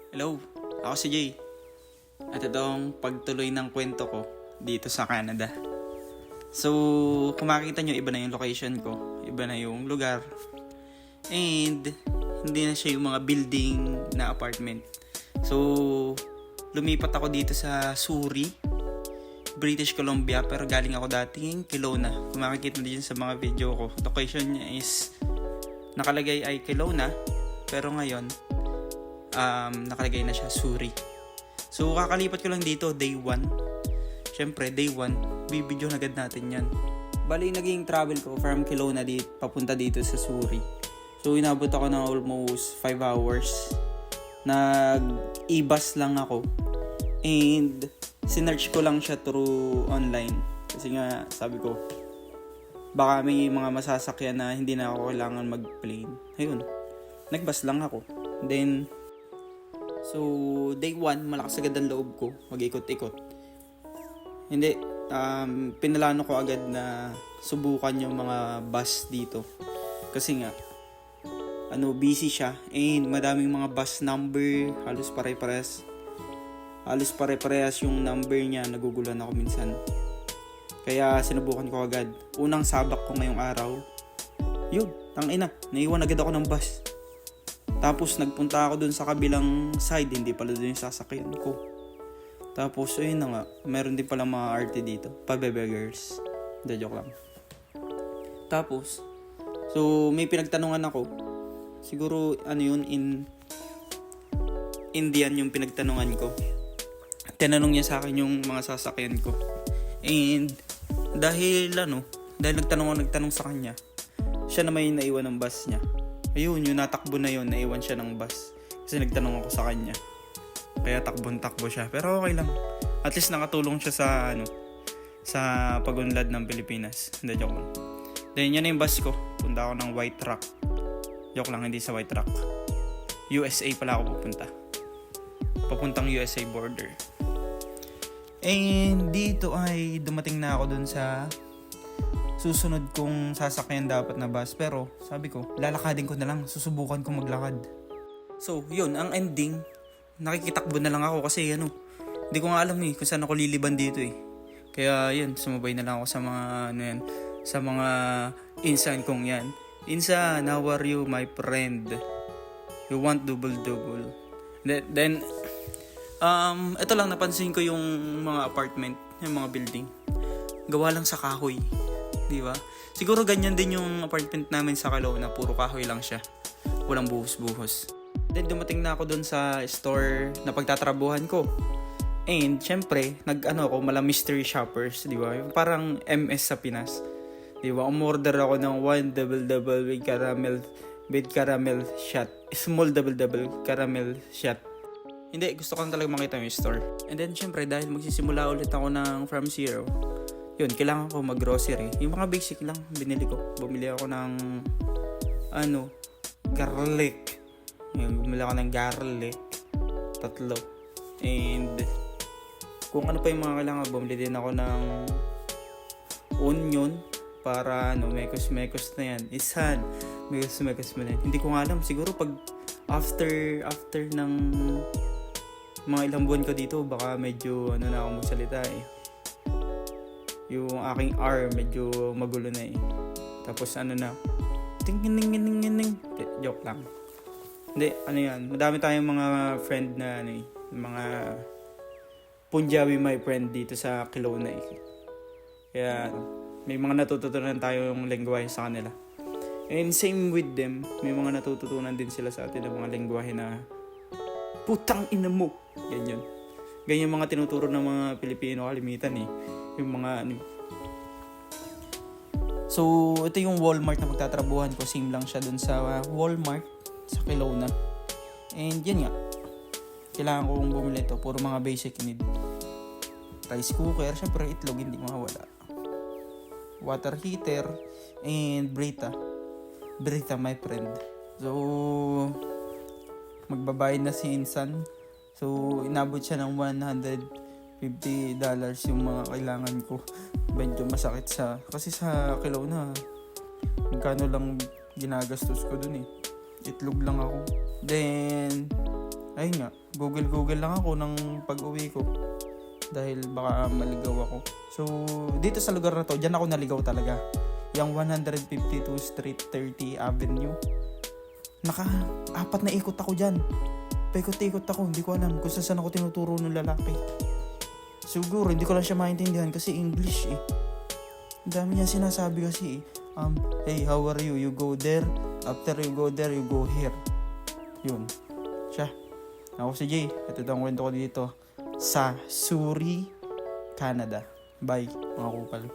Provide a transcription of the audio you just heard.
Hello, ako si Jay. At itong pagtuloy ng kwento ko dito sa Canada. So, kung makikita nyo, iba na yung location ko. Iba na yung lugar. And, hindi na siya yung mga building na apartment. So, lumipat ako dito sa Surrey, British Columbia. Pero galing ako dating Kelowna. Kung makikita nyo sa mga video ko, location niya is nakalagay ay Kelowna. Pero ngayon, nakalagay na siya Surrey. So kakalipat ko lang dito day 1. Syempre day 1 bibidyo na agad natin yan. Bali naging travel ko from Kelowna papunta dito sa Surrey. So inabot ako ng almost 5 hours. Nag-e-bus lang ako. And sinearch ko lang siya through online. Kasi nga sabi ko baka may mga masasakyan na hindi na ako kailangan mag-plane. Ayun, nag-bus lang ako. Then so, day 1, malakas agad ang loob ko. Mag-ikot-ikot. Hindi, pinalano ko agad na subukan yung mga bus dito. Kasi nga, busy siya. And madaming mga bus number. Halos pare-parehas yung number niya. Nagugulan ako minsan. Kaya sinubukan ko agad. Unang sabak ko ngayong araw. Yun, tangina. Naiwan agad ako ng bus. Tapos nagpunta ako dun sa kabilang side, hindi pala dun yung sasakyan ko. Tapos ayun na nga, meron din pala mga arte dito, pabebegers. Hindi, joke lang. Tapos, so may pinagtanungan ako. Siguro yun, Indian yung pinagtanungan ko. Tinanong niya sa akin yung mga sasakyan ko. And dahil nagtanong sa kanya, siya na may naiwan ng bus niya. Ayun, yung natakbo na yun, naiwan siya ng bus. Kasi nagtanong ako sa kanya. Kaya takbo siya. Pero okay lang. At least nakatulong siya sa pag-unlad ng Pilipinas. Hindi, joke lang. Then, yun na yung bus ko. Punta ako ng White Rock. Joke lang, hindi sa White Rock. USA pala ako pupunta. Papuntang USA border. And dito ay dumating na ako dun sa susunod kong sasakyan dapat na bus. Pero sabi ko, lalakadin ko na lang. Susubukan ko maglakad. So, yun. Ang ending, nakikitakbo na lang ako kasi hindi ko nga alam kung saan ako liliban dito eh. Kaya yun, sumabay na lang ako sa mga sa mga insan kong yan. Insan, how are you my friend? You want double? Then, ito lang napansin ko yung mga apartment, yung mga building. Gawa lang sa kahoy. Di ba? Siguro ganyan din yung apartment namin sa Kelowna, puro kahoy lang siya. Walang buhos-buhos. Then dumating na ako dun sa store na pagtatrabuhan ko. And syempre, mala mystery shoppers, di ba? Yung parang MS sa Pinas. Di ba? Umorder ako ng 1 double with caramel shot. Small double caramel shot. Hindi, gusto ko lang talaga makita yung store. And then syempre, dahil magsisimula ulit ako ng from zero, yun, kailangan ko mag-grocery. Yung mga basic lang, binili ko. Bumili ako ng, garlic. Yun, bumili ako ng garlic. 3. And, kung ano pa yung mga kailangan, bumili din ako ng onion. Para, mekos-mekos na yan. Isan, mekos-mekos mo na yan. Hindi ko nga alam, siguro pag after ng mga ilang buwan ko dito, baka medyo, na ako magsalita eh. Yung aking R medyo magulo na eh. Tapos ting-ning-ning-ning. Joke lang. Hindi, yan. Madami tayong mga friend na mga Punjabi my friend dito sa Kelowna eh. Kaya may mga natututunan tayong lengguwahe sa kanila. And same with them, may mga natututunan din sila sa atin ng mga lengguwahe na putang ina mo. Ganyan. Ganyan mga tinuturo ng mga Pilipino kalimitan eh. Yung mga So, ito yung Walmart na pagtatrabuhan ko. Same lang siya dun sa Walmart sa Kelowna. And yun nga. Kailangan kong bumili ito. Puro mga basic need. Rice cooker. Syempre, itlog hindi mawala. Water heater. And Brita. Brita, my friend. So, magbabayad na si Insan. So, inabot siya ng $150 yung mga kailangan ko. Medyo masakit kasi sa Kelowna, magkano lang ginagastos ko dun eh. Itlog lang ako. Then, ayun nga, Google lang ako ng pag-uwi ko. Dahil baka maligaw ako. So, dito sa lugar na to, dyan ako naligaw talaga. Yung 152 Street 30 Avenue. Naka-4 na ikot ako dyan. Paikot-ikot ako, hindi ko alam kung saan ako tinuturo ng lalaki. Siguro, hindi ko lang siya maintindihan kasi English eh. Ang dami niya sinasabi kasi hey, how are you? You go there. After you go there, you go here. Yun. Siya. Ako si Jay. Ito daw ang kwento ko dito sa Surrey, Canada. Bye, mga kupal.